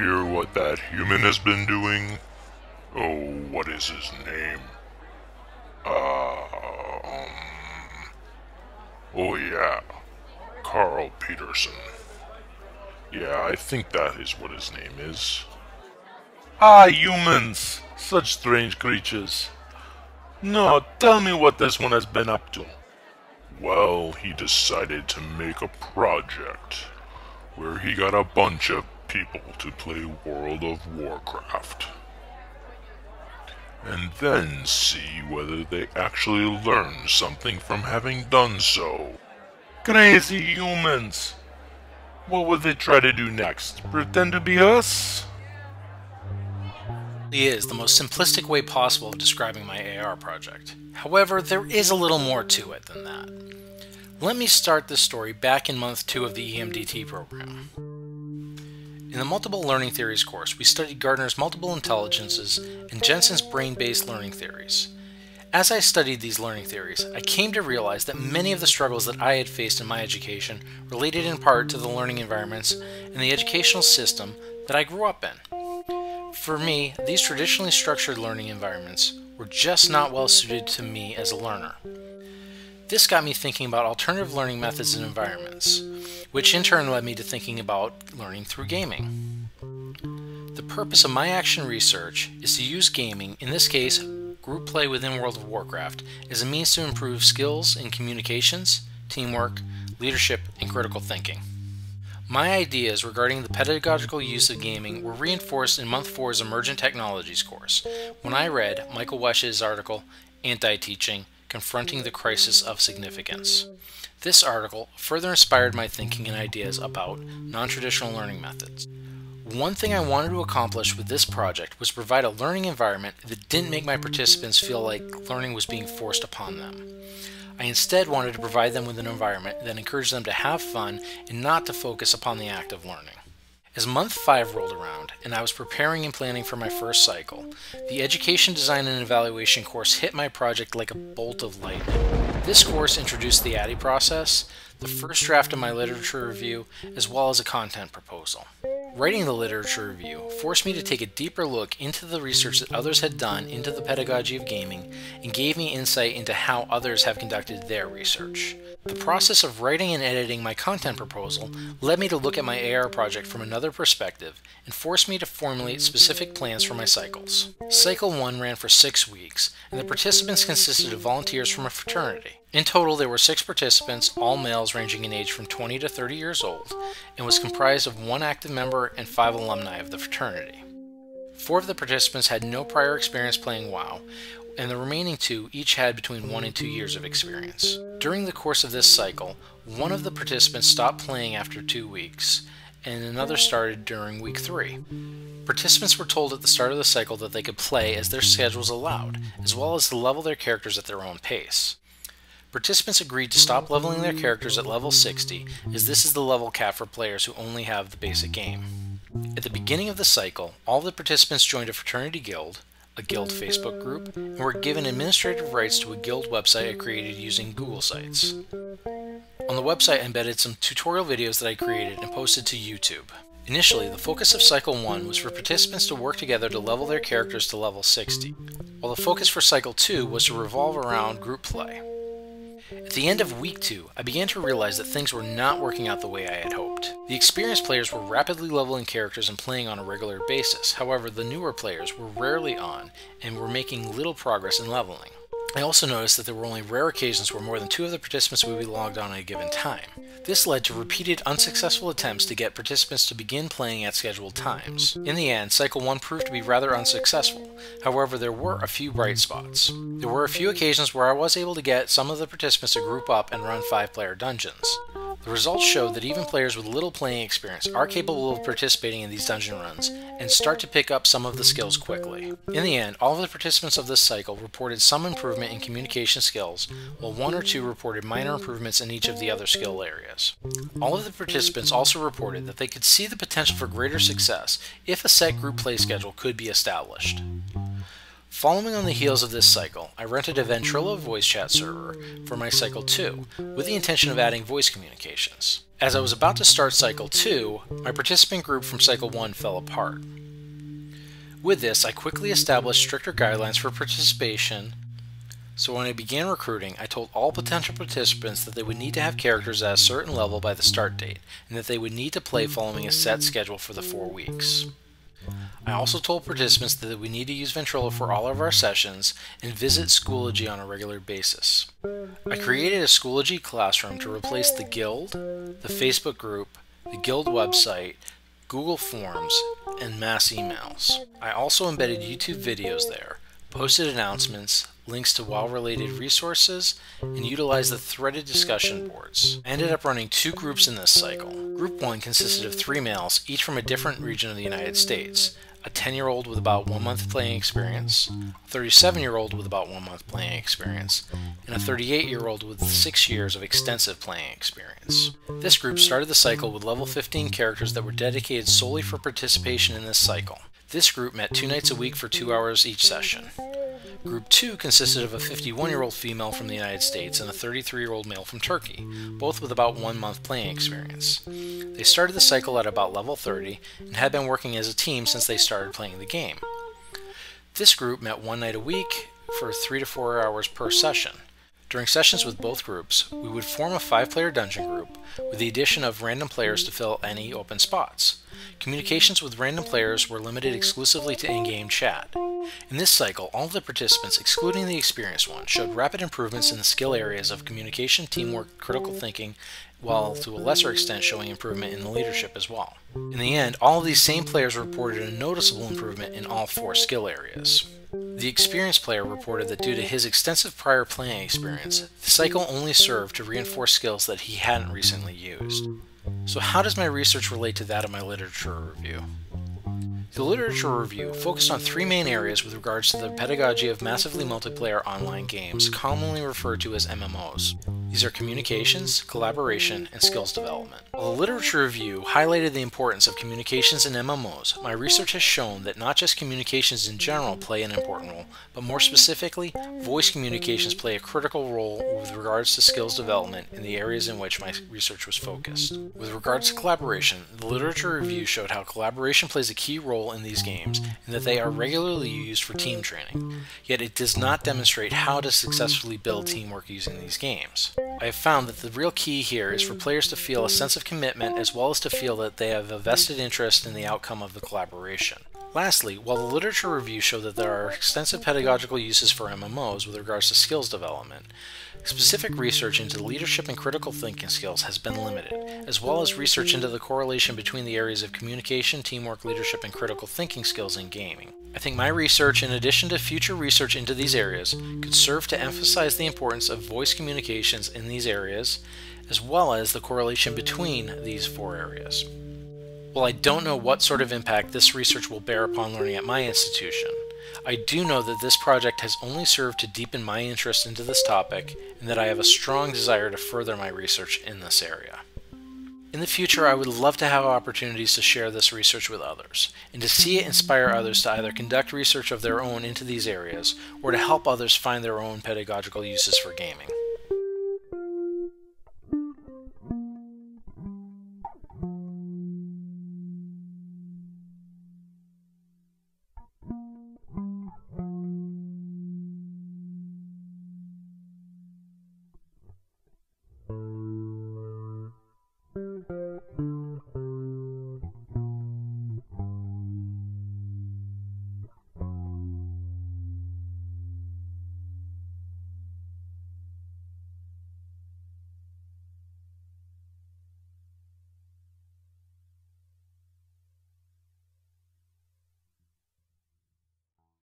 hear what that human has been doing? Oh, what is his name? Oh yeah, Karl Peterson. Yeah, I think that is what his name is. Ah, humans! Such strange creatures. No, tell me what this one has been up to. Well, he decided to make a project where he got a bunch of people to play World of Warcraft. And then see whether they actually learn something from having done so. Crazy humans! What would they try to do next? Pretend to be us? Is the most simplistic way possible of describing my AR project. However, there is a little more to it than that. Let me start this story back in month 2 of the EMDT program. In the Multiple Learning Theories course, we studied Gardner's multiple intelligences and Jensen's brain-based learning theories. As I studied these learning theories, I came to realize that many of the struggles that I had faced in my education related in part to the learning environments and the educational system that I grew up in. For me, these traditionally structured learning environments were just not well suited to me as a learner. This got me thinking about alternative learning methods and environments, which in turn led me to thinking about learning through gaming. The purpose of my action research is to use gaming, in this case group play within World of Warcraft, as a means to improve skills in communications, teamwork, leadership, and critical thinking. My ideas regarding the pedagogical use of gaming were reinforced in Month 4's Emergent Technologies course, when I read Michael Wesch's article, Anti-Teaching, Confronting the Crisis of Significance. This article further inspired my thinking and ideas about non-traditional learning methods. One thing I wanted to accomplish with this project was provide a learning environment that didn't make my participants feel like learning was being forced upon them. I instead wanted to provide them with an environment that encouraged them to have fun and not to focus upon the act of learning. As month 5 rolled around and I was preparing and planning for my first cycle, the Education Design and Evaluation course hit my project like a bolt of lightning. This course introduced the ADDIE process, the first draft of my literature review, as well as a content proposal. Writing the literature review forced me to take a deeper look into the research that others had done into the pedagogy of gaming and gave me insight into how others have conducted their research. The process of writing and editing my content proposal led me to look at my AR project from another perspective and forced me to formulate specific plans for my cycles. Cycle 1 ran for 6 weeks, and the participants consisted of volunteers from a fraternity. In total, there were 6 participants, all males ranging in age from 20 to 30 years old, and was comprised of 1 active member and 5 alumni of the fraternity. 4 of the participants had no prior experience playing WoW, and the remaining 2 each had between 1 and 2 years of experience. During the course of this cycle, one of the participants stopped playing after 2 weeks, and another started during week 3. Participants were told at the start of the cycle that they could play as their schedules allowed, as well as to level their characters at their own pace. Participants agreed to stop leveling their characters at level 60, as this is the level cap for players who only have the basic game. At the beginning of the cycle, all the participants joined a fraternity guild, a guild Facebook group, and were given administrative rights to a guild website I created using Google Sites. On the website I embedded some tutorial videos that I created and posted to YouTube. Initially, the focus of Cycle 1 was for participants to work together to level their characters to level 60, while the focus for Cycle 2 was to revolve around group play. At the end of week 2, I began to realize that things were not working out the way I had hoped. The experienced players were rapidly leveling characters and playing on a regular basis, however the newer players were rarely on and were making little progress in leveling. I also noticed that there were only rare occasions where more than 2 of the participants would be logged on at a given time. This led to repeated unsuccessful attempts to get participants to begin playing at scheduled times. In the end, Cycle 1 proved to be rather unsuccessful. However, there were a few bright spots. There were a few occasions where I was able to get some of the participants to group up and run 5-player dungeons. The results showed that even players with little playing experience are capable of participating in these dungeon runs and start to pick up some of the skills quickly. In the end, all of the participants of this cycle reported some improvement in communication skills, while 1 or 2 reported minor improvements in each of the other skill areas. All of the participants also reported that they could see the potential for greater success if a set group play schedule could be established. Following on the heels of this cycle, I rented a Ventrilo voice chat server for my Cycle 2, with the intention of adding voice communications. As I was about to start Cycle 2, my participant group from Cycle 1 fell apart. With this, I quickly established stricter guidelines for participation, so when I began recruiting, I told all potential participants that they would need to have characters at a certain level by the start date, and that they would need to play following a set schedule for the 4 weeks. I also told participants that we need to use Ventrilo for all of our sessions and visit Schoology on a regular basis. I created a Schoology classroom to replace the Guild, the Facebook group, the Guild website, Google Forms, and mass emails. I also embedded YouTube videos there, posted announcements, links to WoW-related resources, and utilized the threaded discussion boards. I ended up running 2 groups in this cycle. Group 1 consisted of 3 males, each from a different region of the United States. A 10-year-old with about 1 month playing experience, a 37-year-old with about 1 month playing experience, and a 38-year-old with 6 years of extensive playing experience. This group started the cycle with level 15 characters that were dedicated solely for participation in this cycle. This group met 2 nights a week for 2 hours each session. Group 2 consisted of a 51-year-old female from the United States and a 33-year-old male from Turkey, both with about 1 month playing experience. They started the cycle at about level 30 and had been working as a team since they started playing the game. This group met 1 night a week for 3 to 4 hours per session. During sessions with both groups, we would form a 5-player dungeon group with the addition of random players to fill any open spots. Communications with random players were limited exclusively to in-game chat. In this cycle, all of the participants, excluding the experienced ones, showed rapid improvements in the skill areas of communication, teamwork, critical thinking, while to a lesser extent showing improvement in the leadership as well. In the end, all of these same players reported a noticeable improvement in all 4 skill areas. The experienced player reported that due to his extensive prior playing experience, the cycle only served to reinforce skills that he hadn't recently used. So how does my research relate to that of my literature review? The literature review focused on 3 main areas with regards to the pedagogy of massively multiplayer online games, commonly referred to as MMOs. These are communications, collaboration, and skills development. While the literature review highlighted the importance of communications in MMOs, my research has shown that not just communications in general play an important role, but more specifically, voice communications play a critical role with regards to skills development in the areas in which my research was focused. With regards to collaboration, the literature review showed how collaboration plays a key role in these games and that they are regularly used for team training, yet it does not demonstrate how to successfully build teamwork using these games. I have found that the real key here is for players to feel a sense of commitment as well as to feel that they have a vested interest in the outcome of the collaboration. Lastly, while the literature review showed that there are extensive pedagogical uses for MMOs with regards to skills development, specific research into leadership and critical thinking skills has been limited, as well as research into the correlation between the areas of communication, teamwork, leadership, and critical thinking skills in gaming. I think my research, in addition to future research into these areas, could serve to emphasize the importance of voice communications in these areas, as well as the correlation between these 4 areas. While I don't know what sort of impact this research will bear upon learning at my institution, I do know that this project has only served to deepen my interest into this topic and that I have a strong desire to further my research in this area. In the future, I would love to have opportunities to share this research with others, and to see it inspire others to either conduct research of their own into these areas, or to help others find their own pedagogical uses for gaming.